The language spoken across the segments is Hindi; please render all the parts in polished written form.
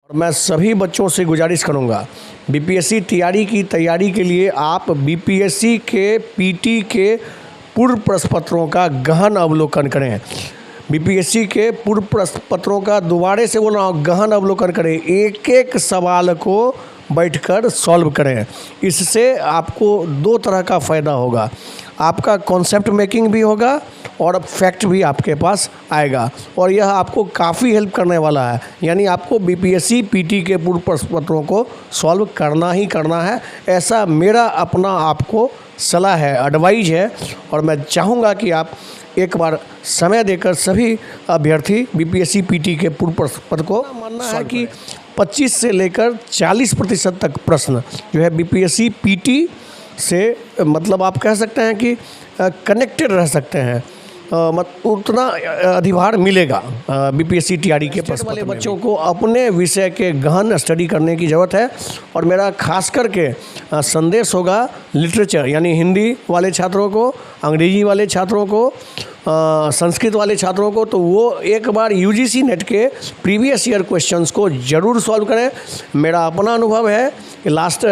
मैं सभी बच्चों से गुजारिश करूंगा, बीपीएससी की तैयारी के लिए आप बीपीएससी के पीटी के पूर्व प्रश्न पत्रों का गहन अवलोकन करें। बीपीएससी के पूर्व प्रश्न पत्रों का दोबारा से बोल रहा हूँ, गहन अवलोकन करें। एक एक सवाल को बैठकर सॉल्व करें। इससे आपको दो तरह का फ़ायदा होगा, आपका कॉन्सेप्ट मेकिंग भी होगा और फैक्ट भी आपके पास आएगा, और यह आपको काफ़ी हेल्प करने वाला है। यानी आपको बीपीएससी पीटी के पूर्व प्रश्न पत्रों को सॉल्व करना ही करना है, ऐसा मेरा अपना आपको सलाह है, एडवाइज है। और मैं चाहूँगा कि आप एक बार समय देकर सभी अभ्यर्थी बीपीएससी पीटी के पूर्व प्रश्न पत्र को मानना है कि 25 से लेकर 40% तक प्रश्न जो है बीपीएससी पीटी से मतलब आप कह सकते हैं कि कनेक्टेड रह सकते हैं, उतना अधिभार मिलेगा बीपीएससी टीआरई के प्रश्न वाले बच्चों को अपने विषय के गहन स्टडी करने की ज़रूरत है। और मेरा खास करके संदेश होगा लिटरेचर यानी हिंदी वाले छात्रों को, अंग्रेजी वाले छात्रों को, संस्कृत वाले छात्रों को, तो वो एक बार यूजीसी नेट के प्रीवियस ईयर क्वेश्चंस को ज़रूर सॉल्व करें। मेरा अपना अनुभव है कि लास्ट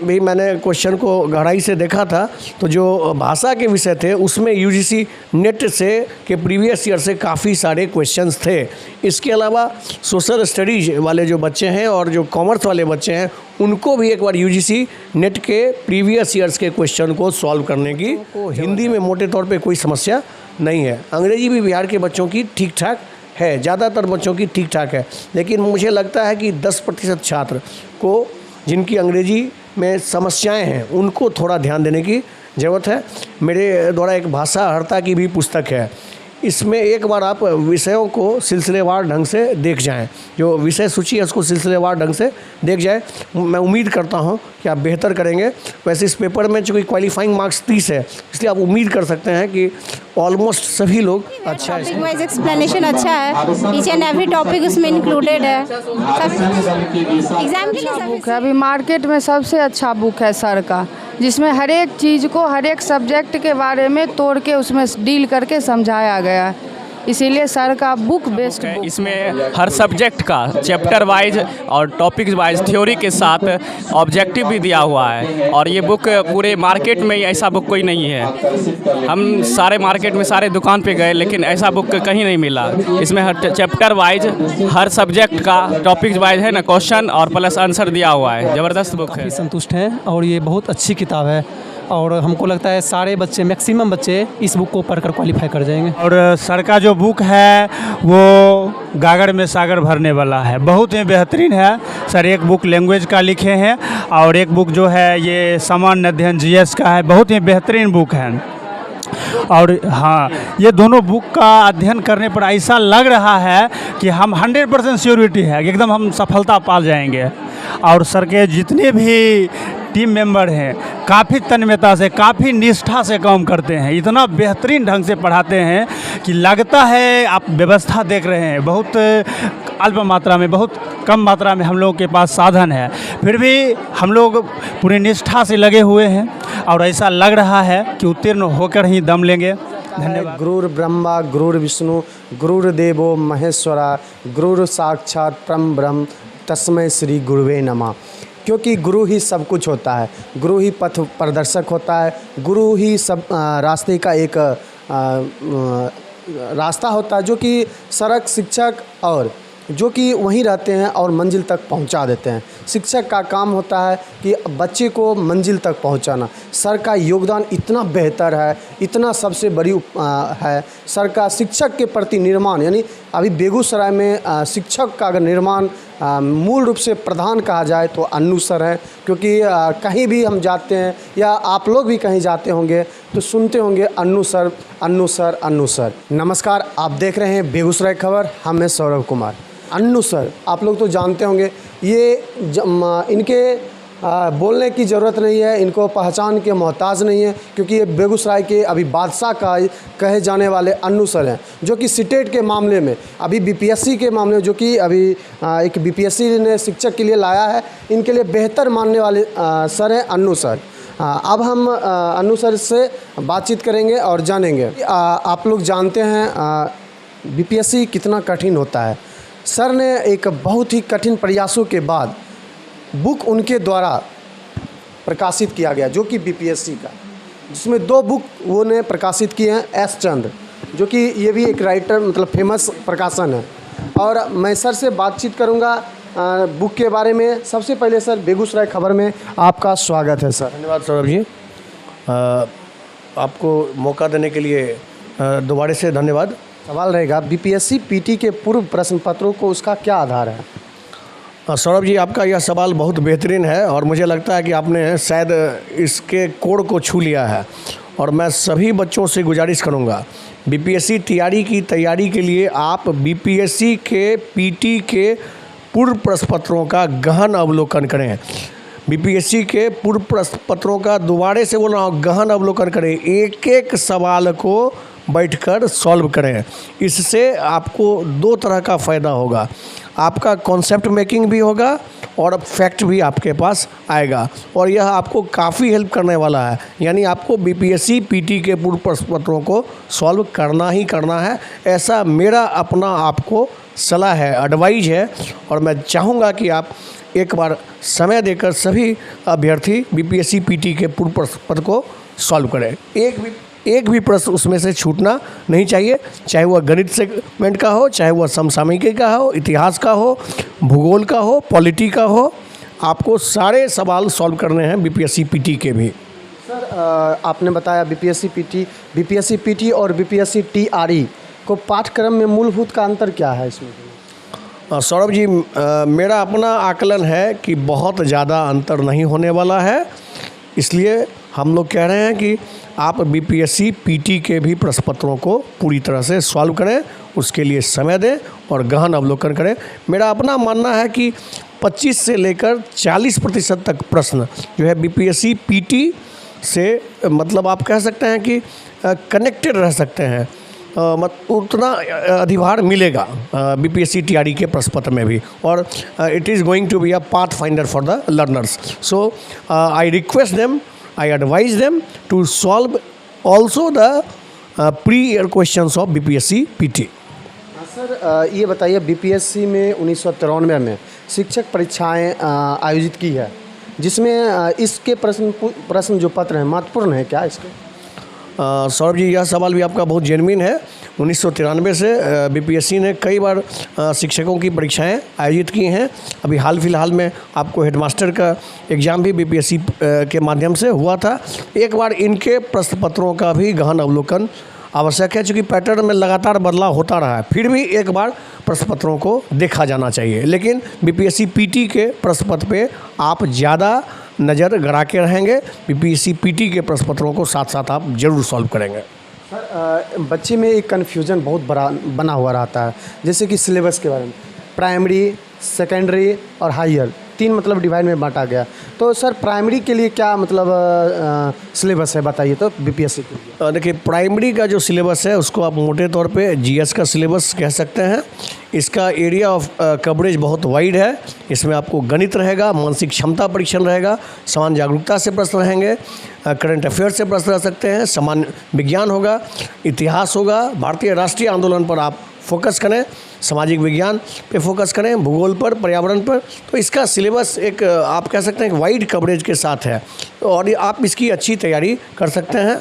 भी मैंने क्वेश्चन को गहराई से देखा था, तो जो भाषा के विषय थे उसमें यूजीसी नेट से के प्रीवियस ईयर से काफ़ी सारे क्वेश्चंस थे। इसके अलावा सोशल स्टडीज़ वाले जो बच्चे हैं और जो कॉमर्स वाले बच्चे हैं उनको भी एक बार यूजीसी नेट के प्रीवियस ईयर्स के क्वेश्चन को सॉल्व करने की हिंदी में मोटे तौर पे कोई समस्या नहीं है। अंग्रेजी भी बिहार के बच्चों की ठीक ठाक है, ज़्यादातर बच्चों की ठीक ठाक है, लेकिन मुझे लगता है कि 10% छात्र को जिनकी अंग्रेजी में समस्याएं हैं उनको थोड़ा ध्यान देने की ज़रूरत है। मेरे द्वारा एक भाषा हर्ता की भी पुस्तक है, इसमें एक बार आप विषयों को सिलसिलेवार ढंग से देख जाएं, जो विषय सूची है उसको सिलसिलेवार ढंग से देख जाएं। मैं उम्मीद करता हूं कि आप बेहतर करेंगे। वैसे इस पेपर में चूँकि क्वालिफाइंग मार्क्स 30 है, इसलिए आप उम्मीद कर सकते हैं कि ऑलमोस्ट सभी लोग अच्छा है। टॉपिक वाइज एक्सप्लेनेशन अच्छा है, ईच एंड एवरी टॉपिक उसमें इंक्लूडेड है। एग्जाम के लिए बुक है, अभी मार्केट में सबसे अच्छा बुक है सर का, जिसमें हर एक चीज़ को हर एक सब्जेक्ट के बारे में तोड़ के उसमें डील करके समझाया गया, इसीलिए सर का बुक बेस्ट बुक। इसमें हर सब्जेक्ट का चैप्टर वाइज और टॉपिक वाइज थ्योरी के साथ ऑब्जेक्टिव भी दिया हुआ है, और ये बुक पूरे मार्केट में ऐसा बुक कोई नहीं है। हम सारे मार्केट में सारे दुकान पे गए लेकिन ऐसा बुक कहीं नहीं मिला। इसमें हर चैप्टर वाइज हर सब्जेक्ट का टॉपिक वाइज है ना क्वेश्चन और प्लस आंसर दिया हुआ है। ज़बरदस्त बुक है, संतुष्ट हैं और ये बहुत अच्छी किताब है, और हमको लगता है सारे बच्चे मैक्सिमम बच्चे इस बुक को पढ़कर क्वालिफाई कर जाएंगे। और सर का जो बुक है वो गागर में सागर भरने वाला है, बहुत ही बेहतरीन है। सर एक बुक लैंग्वेज का लिखे हैं और एक बुक जो है ये सामान्य अध्ययन जीएस का है, बहुत ही बेहतरीन बुक है। और हाँ, ये दोनों बुक का अध्ययन करने पर ऐसा लग रहा है कि हम 100% श्योरिटी है कि एकदम हम सफलता पा जाएंगे। और सर के जितने भी टीम मेंबर हैं काफ़ी तन्मयता से, काफ़ी निष्ठा से काम करते हैं, इतना बेहतरीन ढंग से पढ़ाते हैं कि लगता है आप व्यवस्था देख रहे हैं। बहुत अल्प मात्रा में, बहुत कम मात्रा में हम लोगों के पास साधन है, फिर भी हम लोग पूरी निष्ठा से लगे हुए हैं और ऐसा लग रहा है कि उत्तीर्ण होकर ही दम लेंगे। धन्यवाद। गुरुर् ब्रह्मा गुरुर्विष्णु गुरुर्देवो महेश्वरा गुरुर् साक्षात परम ब्रह्म तस्मै श्री गुरुवे नमः। क्योंकि गुरु ही सब कुछ होता है, गुरु ही पथ प्रदर्शक होता है, गुरु ही सब रास्ते का एक रास्ता होता है, जो कि सड़क शिक्षक और जो कि वहीं रहते हैं और मंजिल तक पहुंचा देते हैं। शिक्षक का काम होता है कि बच्चे को मंजिल तक पहुंचाना। सर का योगदान इतना बेहतर है, इतना सबसे बड़ी है सर का शिक्षक के प्रति निर्माण। यानी अभी बेगूसराय में शिक्षक का अगर निर्माण मूल रूप से प्रधान कहा जाए तो अन्नू सर हैं। क्योंकि कहीं भी हम जाते हैं या आप लोग भी कहीं जाते होंगे तो सुनते होंगे Annu sir Annu sir Annu sir. नमस्कार, आप देख रहे हैं बेगूसराय खबर, हम हैं सौरभ कुमार। अन्नू सर आप लोग तो जानते होंगे, ये इनके बोलने की ज़रूरत नहीं है, इनको पहचान के मोहताज नहीं है, क्योंकि ये बेगूसराय के अभी बादशाह का कहे जाने वाले अन्नू सर हैं, जो कि सीटेट के मामले में, अभी बीपीएससी के मामले में, जो कि अभी एक बीपीएससी ने शिक्षक के लिए लाया है, इनके लिए बेहतर मानने वाले सर हैं अन्नू सर। अब हम अन्नू सर से बातचीत करेंगे और जानेंगे। आप लोग जानते हैं बीपीएससी कितना कठिन होता है। सर ने एक बहुत ही कठिन प्रयासों के बाद बुक उनके द्वारा प्रकाशित किया गया जो कि बीपीएससी का, जिसमें 2 बुक वो ने प्रकाशित किए हैं। एस चंद्र जो कि ये भी एक राइटर मतलब फेमस प्रकाशन है। और मैं सर से बातचीत करूंगा बुक के बारे में। सबसे पहले सर बेगूसराय खबर में आपका स्वागत है सर। धन्यवाद सौरभ जी, आपको मौका देने के लिए दोबारा से धन्यवाद। सवाल रहेगा बीपीएससी पीटी के पूर्व प्रश्न पत्रों को उसका क्या आधार है? सौरभ जी, आपका यह सवाल बहुत बेहतरीन है और मुझे लगता है कि आपने शायद इसके कोड को छू लिया है। और मैं सभी बच्चों से गुजारिश करूंगा, बीपीएससी टीआरई की तैयारी के लिए आप बीपीएससी के पीटी के पूर्व प्रश्न पत्रों का गहन अवलोकन करें। बीपीएससी के पूर्व प्रश्न पत्रों का दोबारा से बोल रहा हूँ, गहन अवलोकन करें। एक एक सवाल को बैठकर सॉल्व करें। इससे आपको 2 तरह का फ़ायदा होगा, आपका कॉन्सेप्ट मेकिंग भी होगा और फैक्ट भी आपके पास आएगा और यह आपको काफ़ी हेल्प करने वाला है। यानी आपको बीपीएससी पीटी के पूर्व प्रश्न पत्रों को सॉल्व करना ही करना है, ऐसा मेरा अपना आपको सलाह है, एडवाइज है। और मैं चाहूँगा कि आप एक बार समय देकर सभी अभ्यर्थी बीपीएससी पीटी के पूर्व प्रश्न पत्र को सॉल्व करें। एक भी प्रश्न उसमें से छूटना नहीं चाहिए, चाहे वह गणित सेगमेंट का हो, चाहे वह समसामयिकी का हो, इतिहास का हो, भूगोल का हो, पॉलिटी का हो। आपको सारे सवाल सॉल्व करने हैं बीपीएससी पीटी के भी। सर आपने बताया बीपीएससी पीटी और बीपीएससी टीआरई को पाठ्यक्रम में मूलभूत का अंतर क्या है इसमें? सौरभ जी, मेरा अपना आकलन है कि बहुत ज़्यादा अंतर नहीं होने वाला है। इसलिए हम लोग कह रहे हैं कि आप बीपीएससी पीटी के भी प्रश्न पत्रों को पूरी तरह से सॉल्व करें, उसके लिए समय दें और गहन अवलोकन करें। मेरा अपना मानना है कि 25 से लेकर 40% तक प्रश्न जो है बीपीएससी पीटी से मतलब आप कह सकते हैं कि कनेक्टेड रह सकते हैं, उतना अधिभार मिलेगा बीपीएससी टीआरई के प्रश्न पत्र में भी। और it is going to be a path finder for the learners. So I request them, I advise them to solve also the pre-year questions of BPSC PT. Sir ये बताइए बीपीएससी में 1993 में शिक्षक परीक्षाएं आयोजित की है, जिसमें इसके प्रश्न जो पत्र हैं महत्वपूर्ण है क्या इसके? सौरभ जी, यह सवाल भी आपका बहुत जेन्युइन है। 1993 से बीपीएससी ने कई बार शिक्षकों की परीक्षाएं आयोजित की हैं। अभी हाल फिलहाल में आपको हेडमास्टर का एग्ज़ाम भी बीपीएससी के माध्यम से हुआ था। एक बार इनके प्रश्न पत्रों का भी गहन अवलोकन आवश्यक है, चूँकि पैटर्न में लगातार बदलाव होता रहा है। फिर भी एक बार प्रश्न पत्रों को देखा जाना चाहिए, लेकिन बीपीएससी पीटी के प्रश्न पत्र पे आप ज़्यादा नज़र गड़ा के रहेंगे। बीपीएससी पीटी के प्रश्न पत्रों को साथ साथ आप जरूर सॉल्व करेंगे। सर बच्चे में एक कन्फ्यूजन बहुत बड़ा बना हुआ रहता है, जैसे कि सिलेबस के बारे में प्राइमरी, सेकेंडरी और हायर 3 मतलब डिवाइड में बांटा गया। तो सर प्राइमरी के लिए क्या मतलब सिलेबस है बताइए तो बीपीएससी के लिए? देखिए, प्राइमरी का जो सिलेबस है उसको आप मोटे तौर पे जीएस का सिलेबस कह सकते हैं। इसका एरिया ऑफ कवरेज बहुत वाइड है। इसमें आपको गणित रहेगा, मानसिक क्षमता परीक्षण रहेगा, सामान्य जागरूकता से प्रश्न रहेंगे, करंट अफेयर से प्रश्न रह सकते हैं, सामान्य विज्ञान होगा, इतिहास होगा, भारतीय राष्ट्रीय आंदोलन पर आप फोकस करें, सामाजिक विज्ञान पे फोकस करें, भूगोल पर, पर्यावरण पर। तो इसका सिलेबस एक आप कह सकते हैं एक वाइड कवरेज के साथ है और आप इसकी अच्छी तैयारी कर सकते हैं।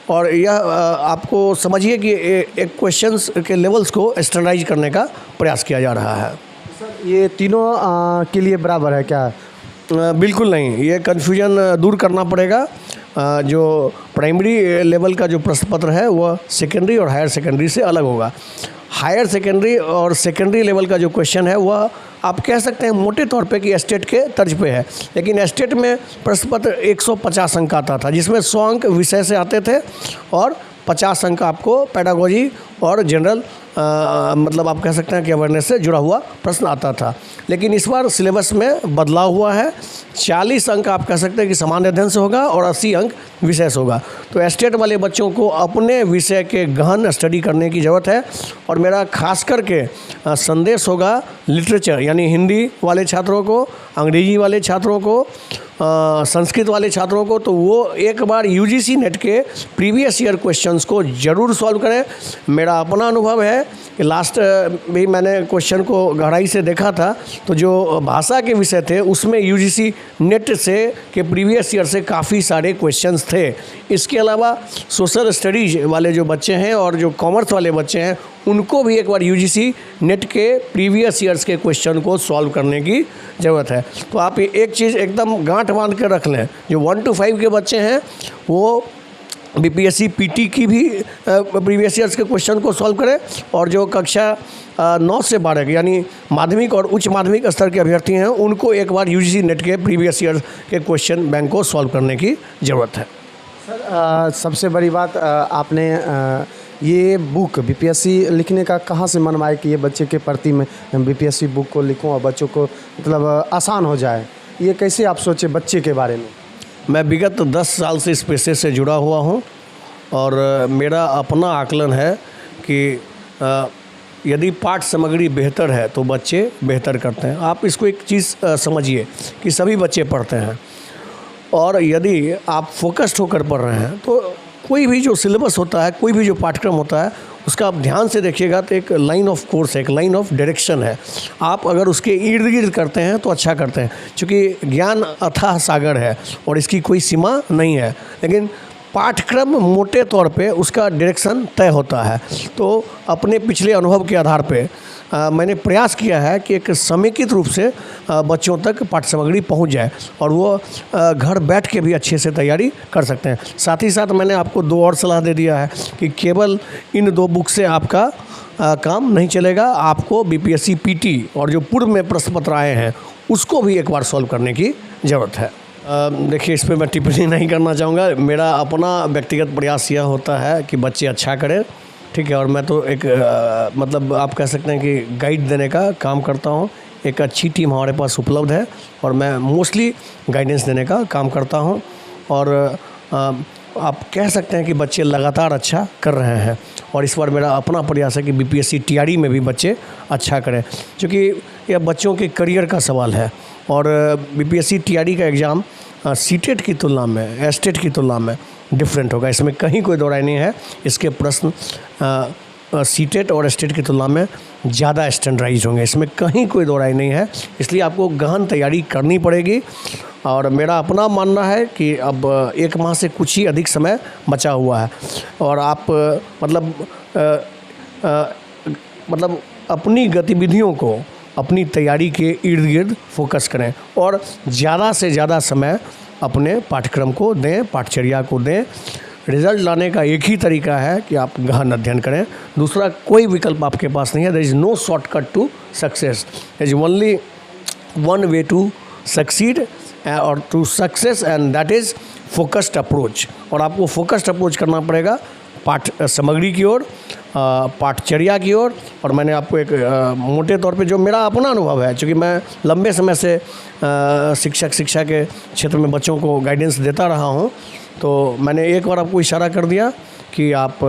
और यह आपको समझिए कि एक क्वेश्चंस के लेवल्स को स्टैंडर्डाइज करने का प्रयास किया जा रहा है। सर ये तीनों के लिए बराबर है क्या? बिल्कुल नहीं, ये कन्फ्यूजन दूर करना पड़ेगा। जो प्राइमरी लेवल का जो प्रश्न पत्र है वह सेकेंडरी और हायर सेकेंडरी से अलग होगा। हायर सेकेंडरी और सेकेंडरी लेवल का जो क्वेश्चन है वह आप कह सकते हैं मोटे तौर पे कि स्टेट के तर्ज पे है, लेकिन स्टेट में प्रश्न पत्र 150 अंक आता था, जिसमें 100 अंक विषय से आते थे और 50 अंक आपको पेडागोजी और जनरल मतलब आप कह सकते हैं कि अवेयरनेस से जुड़ा हुआ प्रश्न आता था। लेकिन इस बार सिलेबस में बदलाव हुआ है। 40 अंक आप कह सकते हैं कि सामान्य अध्ययन से होगा और 80 अंक विषय से होगा। तो स्टेट वाले बच्चों को अपने विषय के गहन स्टडी करने की ज़रूरत है। और मेरा खास करके संदेश होगा लिटरेचर यानी हिंदी वाले छात्रों को, अंग्रेजी वाले छात्रों को संस्कृत वाले छात्रों को, तो वो एक बार यूजीसी नेट के प्रीवियस ईयर क्वेश्चंस को ज़रूर सॉल्व करें। मेरा अपना अनुभव है कि लास्ट भी मैंने क्वेश्चन को गहराई से देखा था, तो जो भाषा के विषय थे उसमें यूजीसी नेट से के प्रीवियस ईयर से काफ़ी सारे क्वेश्चंस थे। इसके अलावा सोशल स्टडीज़ वाले जो बच्चे हैं और जो कॉमर्स वाले बच्चे हैं उनको भी एक बार यूजीसी नेट के प्रीवियस ईयर्स के क्वेश्चन को सॉल्व करने की ज़रूरत है। तो आप एक चीज़ एकदम गांठ बांध कर रख लें, जो 1 to 5 के बच्चे हैं वो बीपीएससी पीटी की भी प्रीवियस ईयर्स के क्वेश्चन को सॉल्व करें, और जो कक्षा 9 से 12 के यानी माध्यमिक और उच्च माध्यमिक स्तर के अभ्यर्थी हैं उनको एक बार यूजीसी नेट के प्रीवियस ईयर के क्वेश्चन बैंक को सॉल्व करने की ज़रूरत है। सर सबसे बड़ी बात आपने ये बुक बीपीएससी लिखने का कहाँ से मन आया कि ये बच्चे के प्रति में बीपीएससी बुक को लिखूं और बच्चों को मतलब आसान हो जाए, ये कैसे आप सोचे बच्चे के बारे में? मैं विगत 10 साल से इस पेशे से जुड़ा हुआ हूं और मेरा अपना आकलन है कि यदि पाठ सामग्री बेहतर है तो बच्चे बेहतर करते हैं। आप इसको एक चीज़ समझिए कि सभी बच्चे पढ़ते हैं, और यदि आप फोकस्ड होकर पढ़ रहे हैं तो कोई भी जो सिलेबस होता है, कोई भी जो पाठ्यक्रम होता है, उसका आप ध्यान से देखिएगा तो एक लाइन ऑफ कोर्स है, एक लाइन ऑफ डायरेक्शन है। आप अगर उसके इर्द गिर्द करते हैं तो अच्छा करते हैं, क्योंकि ज्ञान अथाह सागर है और इसकी कोई सीमा नहीं है। लेकिन पाठ्यक्रम मोटे तौर पे उसका डायरेक्शन तय होता है। तो अपने पिछले अनुभव के आधार पे मैंने प्रयास किया है कि एक समेकित रूप से बच्चों तक पाठ्य सामग्री पहुँच जाए और वो घर बैठ के भी अच्छे से तैयारी कर सकते हैं। साथ ही साथ मैंने आपको 2 और सलाह दे दिया है कि केवल इन 2 बुक से आपका काम नहीं चलेगा, आपको बीपीएससी पीटी और जो पूर्व में प्रश्न पत्र आए हैं उसको भी एक बार सॉल्व करने की ज़रूरत है। देखिए, इस पर मैं टिप्पणी नहीं करना चाहूँगा। मेरा अपना व्यक्तिगत प्रयास यह होता है कि बच्चे अच्छा करें, ठीक है, और मैं तो एक मतलब आप कह सकते हैं कि गाइड देने का काम करता हूँ। एक अच्छी टीम हमारे पास उपलब्ध है और मैं मोस्टली गाइडेंस देने का काम करता हूँ, और आप कह सकते हैं कि बच्चे लगातार अच्छा कर रहे हैं। और इस बार मेरा अपना प्रयास है कि बीपीएससी टीआरई में भी बच्चे अच्छा करें, क्योंकि यह बच्चों के करियर का सवाल है। और बीपीएससी टीआरई का एग्ज़ाम सीटेट की तुलना में, एस्टेट की तुलना में डिफरेंट होगा, इसमें कहीं कोई दो राय नहीं है। इसके प्रश्न सीटेट और एस्टेट की तुलना में ज़्यादा स्टैंडर्डाइज होंगे, इसमें कहीं कोई दो राय नहीं है। इसलिए आपको गहन तैयारी करनी पड़ेगी, और मेरा अपना मानना है कि अब 1 माह से कुछ ही अधिक समय बचा हुआ है, और आप मतलब अपनी गतिविधियों को अपनी तैयारी के इर्द गिर्द फोकस करें, और ज़्यादा से ज़्यादा समय अपने पाठ्यक्रम को दें, पाठचर्या को दें। रिज़ल्ट लाने का एक ही तरीका है कि आप गहन अध्ययन करें, दूसरा कोई विकल्प आपके पास नहीं है। There is no shortcut to success, there is only one way to succeed और to success, and that is focused approach. और आपको फोकस्ड अप्रोच करना पड़ेगा पाठ सामग्री की ओर, पाठचर्या की ओर। और मैंने आपको एक मोटे तौर पे जो मेरा अपना अनुभव है, क्योंकि मैं लंबे समय से शिक्षा के क्षेत्र में बच्चों को गाइडेंस देता रहा हूँ, तो मैंने एक बार आपको इशारा कर दिया कि आप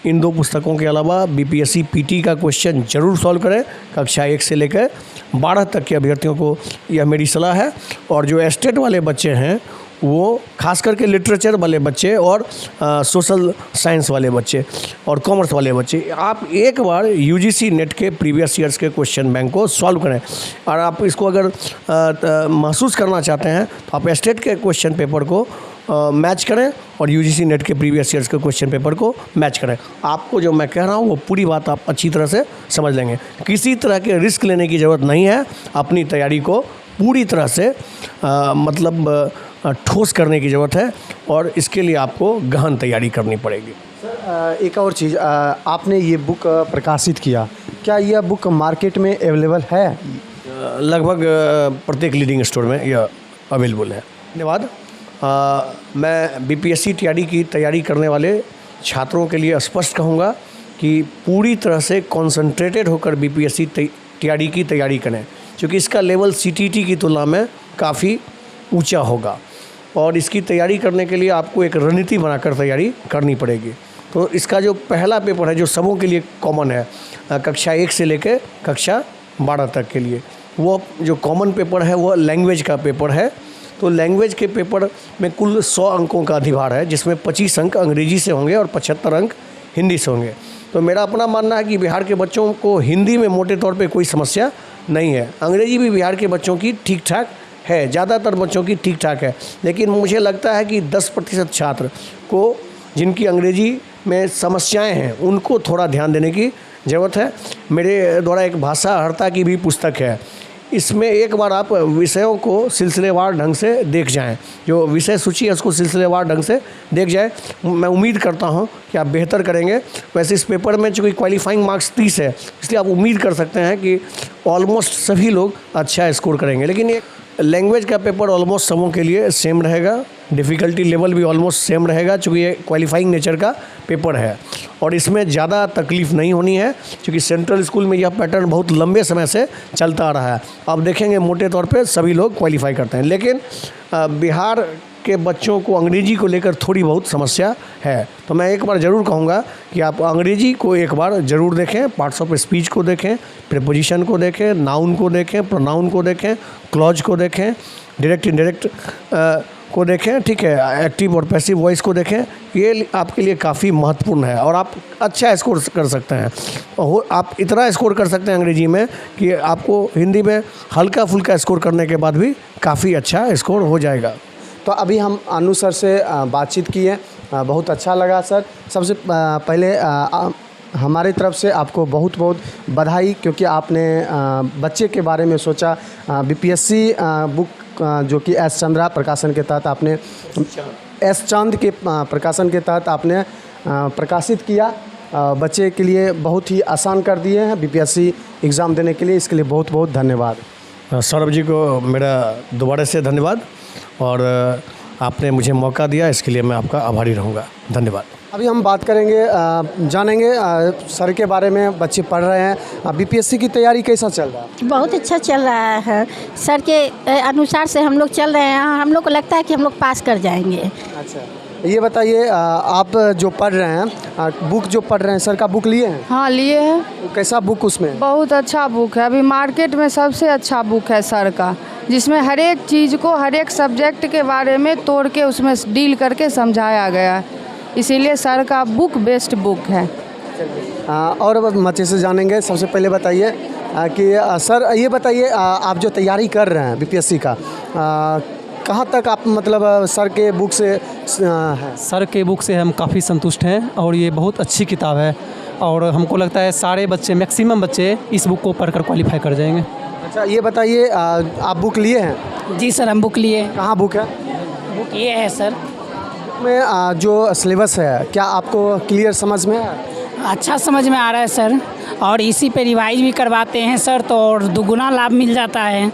इन 2 पुस्तकों के अलावा बीपीएससी पीटी का क्वेश्चन ज़रूर सॉल्व करें। कक्षा 1 से लेकर 12 तक के अभ्यर्थियों को यह मेरी सलाह है। और जो एस्टेट वाले बच्चे हैं, वो खास करके लिटरेचर वाले बच्चे और सोशल साइंस वाले बच्चे और कॉमर्स वाले बच्चे, आप एक बार यूजीसी नेट के प्रीवियस ईयर्स के क्वेश्चन बैंक को सॉल्व करें। और आप इसको अगर महसूस करना चाहते हैं तो आप एस्टेट के क्वेश्चन पेपर को मैच करें और यूजीसी नेट के प्रीवियस ईयर्स के क्वेश्चन पेपर को मैच करें। आपको जो मैं कह रहा हूँ वो पूरी बात आप अच्छी तरह से समझ लेंगे। किसी तरह के रिस्क लेने की ज़रूरत नहीं है, अपनी तैयारी को पूरी तरह से ठोस करने की ज़रूरत है, और इसके लिए आपको गहन तैयारी करनी पड़ेगी। सर एक और चीज़, आपने ये बुक प्रकाशित किया, क्या यह बुक मार्केट में अवेलेबल है? लगभग प्रत्येक लीडिंग स्टोर में यह अवेलेबल है। धन्यवाद। मैं बीपीएससी टीआरई की तैयारी करने वाले छात्रों के लिए स्पष्ट कहूँगा कि पूरी तरह से कॉन्सनट्रेटेड होकर बीपीएससी टीआरई की तैयारी करें, क्योंकि इसका लेवल सीटीटी की तुलना में काफ़ी ऊंचा होगा, और इसकी तैयारी करने के लिए आपको एक रणनीति बनाकर तैयारी करनी पड़ेगी। तो इसका जो पहला पेपर है, जो सबों के लिए कॉमन है, कक्षा 1 से लेकर कक्षा 12 तक के लिए, वो जो कॉमन पेपर है वो लैंग्वेज का पेपर है। तो लैंग्वेज के पेपर में कुल 100 अंकों का अधिभार है, जिसमें 25 अंक अंग्रेजी से होंगे और 75 अंक हिंदी से होंगे। तो मेरा अपना मानना है कि बिहार के बच्चों को हिंदी में मोटे तौर पे कोई समस्या नहीं है। अंग्रेजी भी बिहार के बच्चों की ठीक ठाक है, ज़्यादातर बच्चों की ठीक ठाक है, लेकिन मुझे लगता है कि 10% छात्र को जिनकी अंग्रेजी में समस्याएं हैं उनको थोड़ा ध्यान देने की ज़रूरत है। मेरे द्वारा एक भाषा हर्ता की भी पुस्तक है, इसमें एक बार आप विषयों को सिलसिलेवार ढंग से देख जाएं, जो विषय सूची है उसको सिलसिलेवार ढंग से देख जाएं। मैं उम्मीद करता हूं कि आप बेहतर करेंगे। वैसे इस पेपर में चूँकि क्वालिफाइंग मार्क्स 30 है, इसलिए आप उम्मीद कर सकते हैं कि ऑलमोस्ट सभी लोग अच्छा स्कोर करेंगे। लेकिन ये लैंग्वेज का पेपर ऑलमोस्ट सबों के लिए सेम रहेगा, डिफ़िकल्टी लेवल भी ऑलमोस्ट सेम रहेगा, चूँकि ये क्वालिफाइंग नेचर का पेपर है और इसमें ज़्यादा तकलीफ़ नहीं होनी है, क्योंकि सेंट्रल स्कूल में यह पैटर्न बहुत लंबे समय से चलता आ रहा है। अब देखेंगे मोटे तौर पे सभी लोग क्वालिफाई करते हैं, लेकिन बिहार के बच्चों को अंग्रेजी को लेकर थोड़ी बहुत समस्या है। तो मैं एक बार ज़रूर कहूँगा कि आप अंग्रेजी को एक बार ज़रूर देखें, पार्ट्स ऑफ स्पीच को देखें, प्रीपोजिशन को देखें, नाउन को देखें, प्रोनाउन को देखें, क्लॉज को देखें, डायरेक्ट इनडायरेक्ट को देखें, ठीक है, एक्टिव और पैसिव वॉइस को देखें। ये आपके लिए काफ़ी महत्वपूर्ण है और आप अच्छा स्कोर कर सकते हैं। और आप इतना स्कोर कर सकते हैं अंग्रेजी में कि आपको हिंदी में हल्का फुल्का स्कोर करने के बाद भी काफ़ी अच्छा स्कोर हो जाएगा। तो अभी हम अनु सर से बातचीत की है, बहुत अच्छा लगा सर। सबसे पहले हमारी तरफ से आपको बहुत बहुत बधाई, क्योंकि आपने बच्चे के बारे में सोचा। बीपीएससी बुक जो कि एस चंद्रा प्रकाशन के तहत आपने एस चांद के प्रकाशन के तहत आपने प्रकाशित किया, बच्चे के लिए बहुत ही आसान कर दिए हैं बीपीएससी एग्ज़ाम देने के लिए। इसके लिए बहुत बहुत धन्यवाद। सौरभ जी को मेरा दोबारा से धन्यवाद और आपने मुझे मौका दिया, इसके लिए मैं आपका आभारी रहूँगा। धन्यवाद। अभी हम बात करेंगे, जानेंगे सर के बारे में। बच्चे पढ़ रहे हैं, बीपीएससी की तैयारी कैसा चल रहा है? बहुत अच्छा चल रहा है, सर के अनुसार से हम लोग चल रहे हैं। हम लोग को लगता है कि हम लोग पास कर जाएंगे। अच्छा, ये बताइए, आप जो पढ़ रहे हैं, बुक जो पढ़ रहे हैं, सर का बुक लिए हैं? हाँ, लिए हैं। तो कैसा बुक उसमें? बहुत अच्छा बुक है, अभी मार्केट में सबसे अच्छा बुक है सर का, जिसमें हर एक चीज़ को, हर एक सब्जेक्ट के बारे में तोड़ के उसमें डील करके समझाया गया है, इसीलिए सर का बुक बेस्ट बुक है। और बच्चे से जानेंगे। सबसे पहले बताइए कि सर ये बताइए, आप जो तैयारी कर रहे हैं बीपीएससी का, कहाँ तक आप मतलब सर के बुक से हैं? सर के बुक से हम काफ़ी संतुष्ट हैं और ये बहुत अच्छी किताब है और हमको लगता है सारे बच्चे, मैक्सिमम बच्चे इस बुक को पढ़कर क्वालिफाई कर जाएंगे। अच्छा, ये बताइए, आप बुक लिए हैं? जी सर, हम बुक लिए। कहाँ बुक है? बुक ये है सर। में जो सिलेबस है, क्या आपको क्लियर समझ में है? अच्छा समझ में आ रहा है सर, और इसी पे रिवाइज भी करवाते हैं सर, तो और दुगुना लाभ मिल जाता है।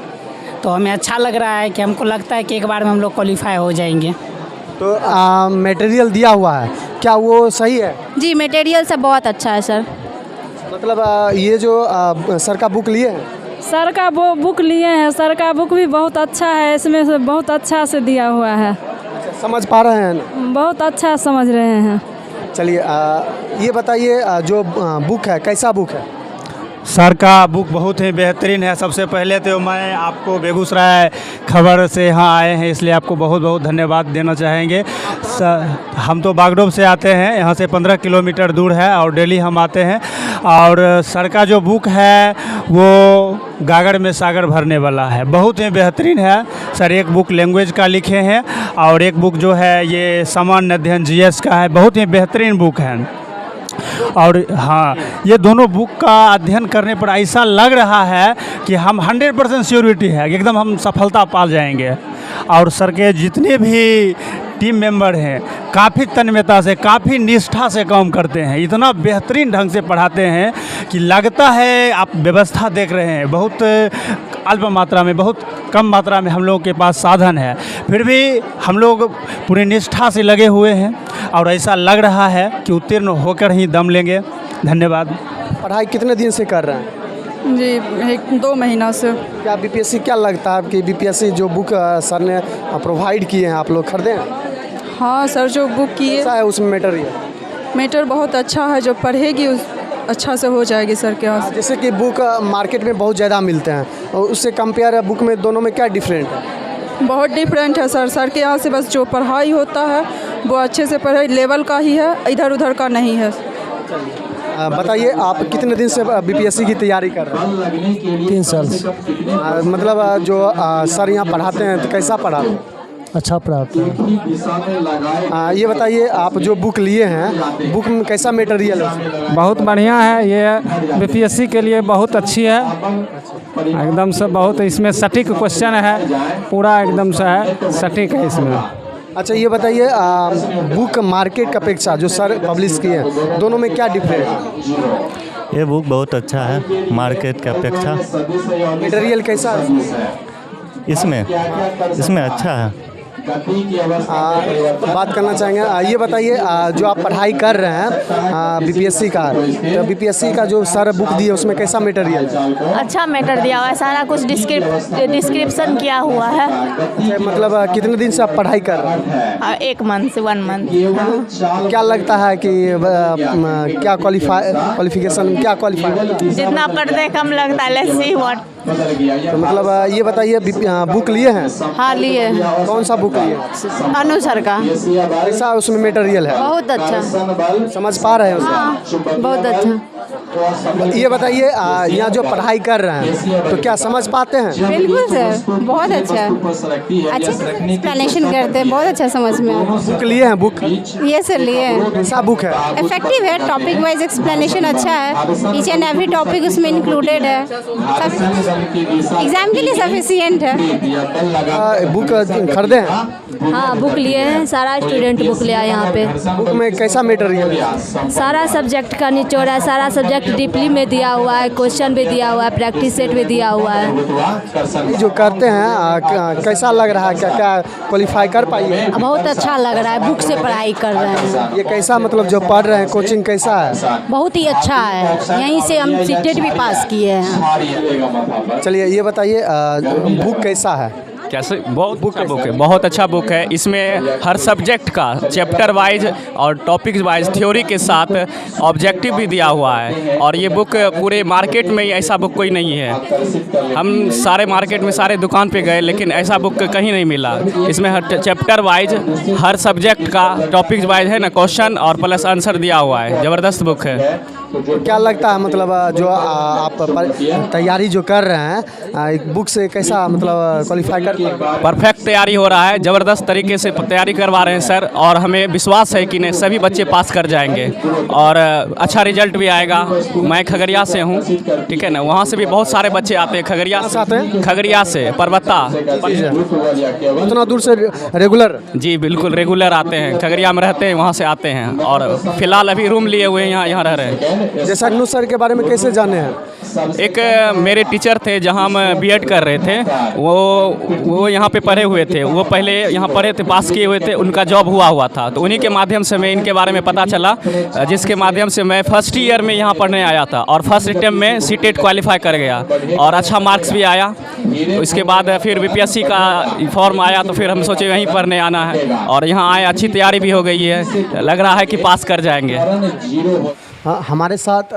तो हमें अच्छा लग रहा है कि हमको लगता है कि एक बार में हम लोग क्वालिफाई हो जाएंगे। तो मटेरियल दिया हुआ है, क्या वो सही है? जी, मटेरियल सब बहुत अच्छा है सर। मतलब ये जो सर का बुक लिए हैं? सर का वो बुक लिए हैं, सर का बुक भी बहुत अच्छा है, इसमें से बहुत अच्छा से दिया हुआ है। समझ पा रहे हैं? बहुत अच्छा समझ रहे हैं। चलिए, ये बताइए, जो बुक है कैसा बुक है? सर का बुक बहुत ही बेहतरीन है। सबसे पहले तो मैं आपको बेगूसराय खबर से यहाँ आए हैं, इसलिए आपको बहुत बहुत धन्यवाद देना चाहेंगे। हम तो बागडोर से आते हैं, यहाँ से 15 किलोमीटर दूर है और डेली हम आते हैं। और सर का जो बुक है वो गागर में सागर भरने वाला है, बहुत ही बेहतरीन है। सर एक बुक लैंग्वेज का लिखे हैं और एक बुक जो है ये सामान्य अध्ययन जीएस का है, बहुत ही बेहतरीन बुक है। और हाँ, ये दोनों बुक का अध्ययन करने पर ऐसा लग रहा है कि हम 100% श्योरिटी है, एकदम हम सफलता पा जाएंगे। और सर के जितने भी टीम मेंबर हैं काफ़ी तन्मयता से, काफ़ी निष्ठा से काम करते हैं, इतना बेहतरीन ढंग से पढ़ाते हैं कि लगता है आप व्यवस्था देख रहे हैं। बहुत अल्प मात्रा में, बहुत कम मात्रा में हम लोगों के पास साधन है, फिर भी हम लोग पूरी निष्ठा से लगे हुए हैं और ऐसा लग रहा है कि उत्तीर्ण होकर ही दम लेंगे। धन्यवाद। पढ़ाई कितने दिन से कर रहे हैं? जी, 2 महीना से। क्या बीपीएससी, क्या लगता है कि बीपीएससी जो बुक सर ने प्रोवाइड किए हैं आप लोग खरीदे हैं? हाँ सर, जो बुक किए, कैसा है उसमें मटेरियल? मैटर बहुत अच्छा है, जो पढ़ेगी उस अच्छा से हो जाएगी सर के यहाँ। जैसे कि बुक मार्केट में बहुत ज़्यादा मिलते हैं और उससे कंपेयर बुक में, दोनों में क्या डिफरेंट है? बहुत डिफरेंट है सर के यहाँ से बस जो पढ़ाई होता है वो अच्छे से पढ़ाई लेवल का ही है, इधर उधर का नहीं है। बताइए आप कितने दिन से बीपीएससी की तैयारी कर रहे हैं? 3 साल से। मतलब जो सर यहाँ पढ़ाते हैं तो कैसा पढ़ाते हैं? अच्छा पढ़ाते हैं। ये बताइए आप जो बुक लिए हैं, बुक में कैसा मटेरियल है? बहुत बढ़िया है, ये बीपीएससी के लिए बहुत अच्छी है, एकदम से बहुत इसमें सटीक क्वेश्चन है, पूरा एकदम से है सटीक है इसमें। अच्छा ये बताइए बुक मार्केट की अपेक्षा जो सर पब्लिश किए हैं दोनों में क्या डिफरेंस है? ये बुक बहुत अच्छा है मार्केट की अपेक्षा। मटेरियल कैसा है इसमें अच्छा है। बात करना चाहेंगे ये बताइए जो आप पढ़ाई कर रहे हैं बीपीएससी का, तो बीपीएससी का जो सर बुक दिए उसमें कैसा मटेरियल? अच्छा मैटर दिया हुआ है, सारा कुछ डिस्क्रिप्शन किया हुआ है। मतलब कितने दिन से आप पढ़ाई कर रहे हैं? 1 मंथ से 1 मंथ। क्या लगता है कि क्या क्वालिफिकेशन क्या क्वालिफाई? जितना पढ़ते कम लगता है, लेट्स सी व्हाट। तो मतलब ये बताइए बुक लिए हैं? हाँ लिए। कौन सा बुक लिए? अनुसार का। कैसा उसमें मटेरियल है? बहुत अच्छा। समझ पा रहे हैं उसे? हाँ, बहुत अच्छा। ये बताइए यहाँ जो पढ़ाई कर रहे हैं तो क्या समझ पाते हैं? बिल्कुल सर, बहुत अच्छा अच्छा एक्सप्लेनेशन करते हैं, बहुत अच्छा समझ में। बुक लिए हैं? बुक ये सर लिए हैं। कैसा बुक है? इफेक्टिव है, टॉपिक वाइज एक्सप्लेनेशन अच्छा है, ईच एंड एवरी टॉपिक उसमें इंक्लूडेड है, एग्जाम के लिए सफिशिएंट है। बुक खरीदे हैं? हाँ बुक लिए हैं, सारा स्टूडेंट बुक लिया यहाँ पे। बुक में कैसा मटेरियल है? सारा सब्जेक्ट का निचोड़ है, सारा सब्जेक्ट डीपली में दिया हुआ है, क्वेश्चन भी दिया हुआ है, प्रैक्टिस सेट भी दिया हुआ है। जो करते हैं कैसा लग रहा है? क्या क्या क्वालिफाई कर पाइए? बहुत अच्छा लग रहा है, बुक से पढ़ाई कर रहे हैं। ये कैसा मतलब जो पढ़ रहे हैं कोचिंग कैसा है? बहुत ही अच्छा है, यहीं से हम सीटेट भी पास किए हैं। चलिए ये बताइए बुक कैसा है? कैसे? बहुत अच्छा बुक है, बहुत अच्छा बुक है। इसमें हर सब्जेक्ट का चैप्टर वाइज और टॉपिक्स वाइज थ्योरी के साथ ऑब्जेक्टिव भी दिया हुआ है, और ये बुक पूरे मार्केट में ही ऐसा बुक कोई नहीं है। हम सारे मार्केट में सारे दुकान पे गए लेकिन ऐसा बुक कहीं नहीं मिला। इसमें हर चैप्टर वाइज हर सब्जेक्ट का टॉपिक्स वाइज है ना क्वेश्चन और प्लस आंसर दिया हुआ है, ज़बरदस्त बुक है। क्या लगता है मतलब जो आप तैयारी जो कर रहे हैं एक बुक से कैसा मतलब क्वालिफाई कर? परफेक्ट तैयारी हो रहा है, ज़बरदस्त तरीके से तैयारी करवा रहे हैं सर, और हमें विश्वास है कि नहीं सभी बच्चे पास कर जाएंगे और अच्छा रिजल्ट भी आएगा। मैं खगड़िया से हूँ, ठीक है ना, वहाँ से भी बहुत सारे बच्चे आते हैं। खगड़िया से परबत्ता। उतना दूर से रेगुलर? जी बिल्कुल रेगुलर आते हैं, खगड़िया में रहते हैं, वहाँ से आते हैं, और फिलहाल अभी रूम लिए हुए हैं, यहाँ रह रहे हैं। जैसा अनु सर के बारे में कैसे जाने हैं? एक मेरे टीचर थे जहाँ हम बीएड कर रहे थे, वो यहाँ पे पढ़े हुए थे, वो पहले यहाँ पढ़े थे, पास किए हुए थे, उनका जॉब हुआ था, तो उन्हीं के माध्यम से मैं इनके बारे में पता चला, जिसके माध्यम से मैं फर्स्ट ईयर में यहाँ पढ़ने आया था और फर्स्ट अटेम्प्ट में सीटेट क्वालिफाई कर गया और अच्छा मार्क्स भी आया। तो इसके बाद फिर बीपीएससी का फॉर्म आया तो फिर हम सोचे यहीं पढ़ने आना है, और यहाँ आए, अच्छी तैयारी भी हो गई है, लग रहा है कि पास कर जाएंगे। हाँ, हमारे साथ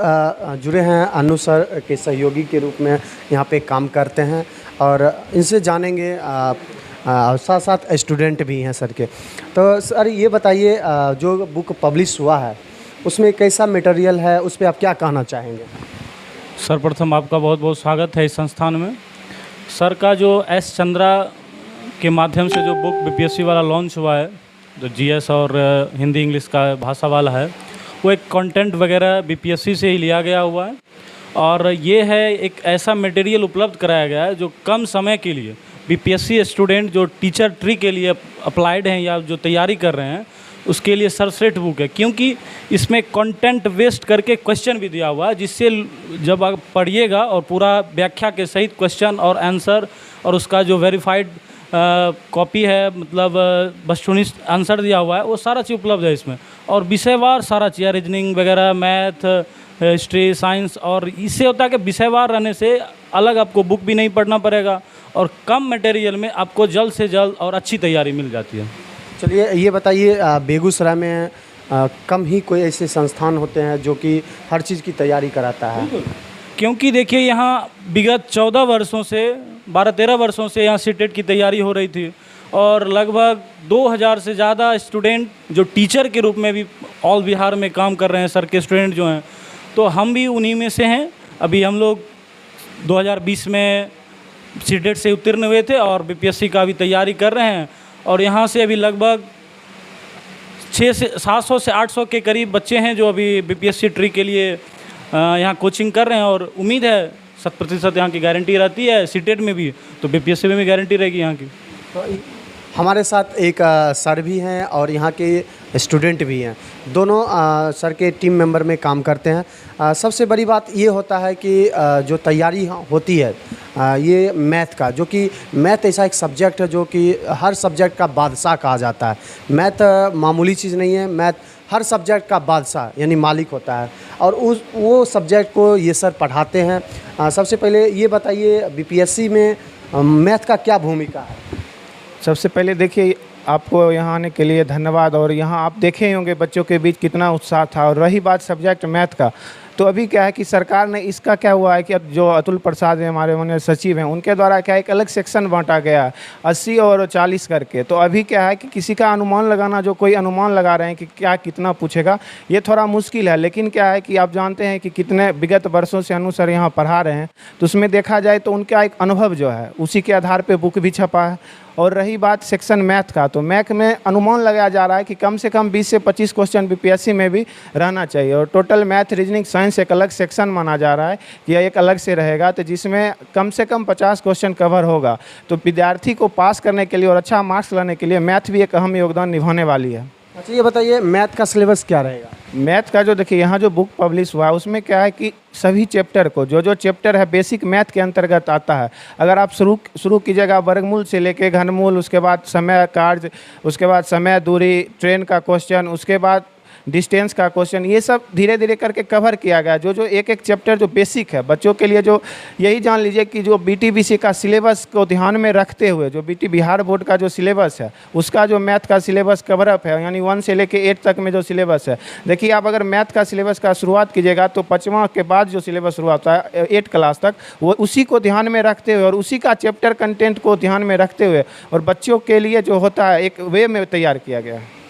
जुड़े हैं अनु सर के सहयोगी के रूप में यहाँ पे काम करते हैं, और इनसे जानेंगे साथ साथ स्टूडेंट भी हैं सर के। तो सर ये बताइए जो बुक पब्लिश हुआ है उसमें कैसा मटेरियल है, उस पर आप क्या कहना चाहेंगे? सर्वप्रथम आपका बहुत बहुत स्वागत है इस संस्थान में। सर का जो एस चंद्रा के माध्यम से जो बुक बीपीएससी वाला लॉन्च हुआ है, जो जीएस और हिंदी इंग्लिश का भाषा वाला है, वो एक कंटेंट वगैरह बीपीएससी से ही लिया गया हुआ है, और ये है एक ऐसा मटेरियल उपलब्ध कराया गया है जो कम समय के लिए बीपीएससी स्टूडेंट जो टीचर ट्री के लिए अप्लाइड हैं या जो तैयारी कर रहे हैं उसके लिए सर्वश्रेष्ठ बुक है, क्योंकि इसमें कंटेंट वेस्ट करके क्वेश्चन भी दिया हुआ है, जिससे जब आप पढ़िएगा और पूरा व्याख्या के सहित क्वेश्चन और आंसर और उसका जो वेरीफाइड कॉपी है, मतलब वस्तुनिष्ठ आंसर दिया हुआ है, वो सारा चीज़ उपलब्ध है इसमें, और विषयवार सारा चीज़, रीजनिंग वगैरह, मैथ, हिस्ट्री, साइंस, और इससे होता है कि विषयवार रहने से अलग आपको बुक भी नहीं पढ़ना पड़ेगा और कम मटेरियल में आपको जल्द से जल्द और अच्छी तैयारी मिल जाती है। चलिए ये बताइए बेगूसराय में कम ही कोई ऐसे संस्थान होते हैं जो कि हर चीज़ की तैयारी कराता है? क्योंकि देखिए यहाँ विगत 14 वर्षों से 12-13 वर्षों से यहाँ सीटेट की तैयारी हो रही थी और लगभग 2000 से ज़्यादा स्टूडेंट जो टीचर के रूप में भी ऑल बिहार में काम कर रहे हैं सर के स्टूडेंट जो हैं, तो हम भी उन्हीं में से हैं। अभी हम लोग 2020 में सीटेट से उत्तीर्ण हुए थे और बीपीएससी का भी तैयारी कर रहे हैं और यहाँ से अभी लगभग 700 से 800 के करीब बच्चे हैं जो अभी बीपीएससी ट्री के लिए यहाँ कोचिंग कर रहे हैं और उम्मीद है 100% यहाँ की गारंटी रहती है सीटेट में भी, तो बीपीएससी में भी गारंटी रहेगी यहाँ की। तो हमारे साथ एक सर भी हैं और यहाँ के स्टूडेंट भी हैं, दोनों सर के टीम मेंबर में काम करते हैं। सबसे बड़ी बात ये होता है कि जो तैयारी होती है ये मैथ का, जो कि मैथ ऐसा एक सब्जेक्ट है जो कि हर सब्जेक्ट का बादशाह कहा जाता है। मैथ मामूली चीज़ नहीं है, मैथ हर सब्जेक्ट का बादशाह यानी मालिक होता है और वो सब्जेक्ट को ये सर पढ़ाते हैं। सबसे पहले ये बताइए बीपीएससी में मैथ का क्या भूमिका है? सबसे पहले देखिए आपको यहाँ आने के लिए धन्यवाद। और यहाँ आप देखे ही होंगे बच्चों के बीच कितना उत्साह था। और रही बात सब्जेक्ट मैथ का, तो अभी क्या है कि सरकार ने इसका क्या हुआ है कि अब जो अतुल प्रसाद हैं हमारे माननीय सचिव हैं, उनके द्वारा क्या एक अलग सेक्शन बांटा गया है 80 और 40 करके। तो अभी क्या है कि किसी का अनुमान लगाना, जो कोई अनुमान लगा रहे हैं कि क्या कितना पूछेगा, ये थोड़ा मुश्किल है। लेकिन क्या है कि आप जानते हैं कि कितने विगत वर्षों से अनु सर यहाँ पढ़ा रहे हैं, तो उसमें देखा जाए तो उनका एक अनुभव जो है उसी के आधार पर बुक भी छपा है। और रही बात सेक्शन मैथ का, तो मैथ में अनुमान लगाया जा रहा है कि कम से कम 20 से 25 क्वेश्चन बीपीएससी में भी रहना चाहिए। और टोटल मैथ, रीजनिंग, साइंस एक अलग सेक्शन माना जा रहा है कि यह एक अलग से रहेगा, तो जिसमें कम से कम 50 क्वेश्चन कवर होगा। तो विद्यार्थी को पास करने के लिए और अच्छा मार्क्स लाने के लिए मैथ भी एक अहम योगदान निभाने वाली है। अच्छा, ये बताइए मैथ का सिलेबस क्या रहेगा? मैथ का जो देखिए यहाँ जो बुक पब्लिश हुआ है उसमें क्या है कि सभी चैप्टर को, जो चैप्टर है बेसिक मैथ के अंतर्गत आता है। अगर आप शुरू कीजिएगा वर्गमूल से लेके घनमूल, उसके बाद समय कार्य, उसके बाद समय दूरी, ट्रेन का क्वेश्चन, उसके बाद डिस्टेंस का क्वेश्चन, ये सब धीरे धीरे करके कवर किया गया। जो एक चैप्टर जो बेसिक है बच्चों के लिए, जो यही जान लीजिए कि जो बीटीबीसी का सिलेबस को ध्यान में रखते हुए, जो बिहार बोर्ड का जो सिलेबस है उसका जो मैथ का सिलेबस कवरअप है, यानी 1 से लेके 8 तक में जो सिलेबस है। देखिए आप अगर मैथ का सिलेबस का शुरुआत कीजिएगा तो 5वां के बाद जो सिलेबस शुरू होता है 8 क्लास तक, वो उसी को ध्यान में रखते हुए और उसी का चैप्टर कंटेंट को ध्यान में रखते हुए और बच्चों के लिए जो होता है एक वे में तैयार किया गया है।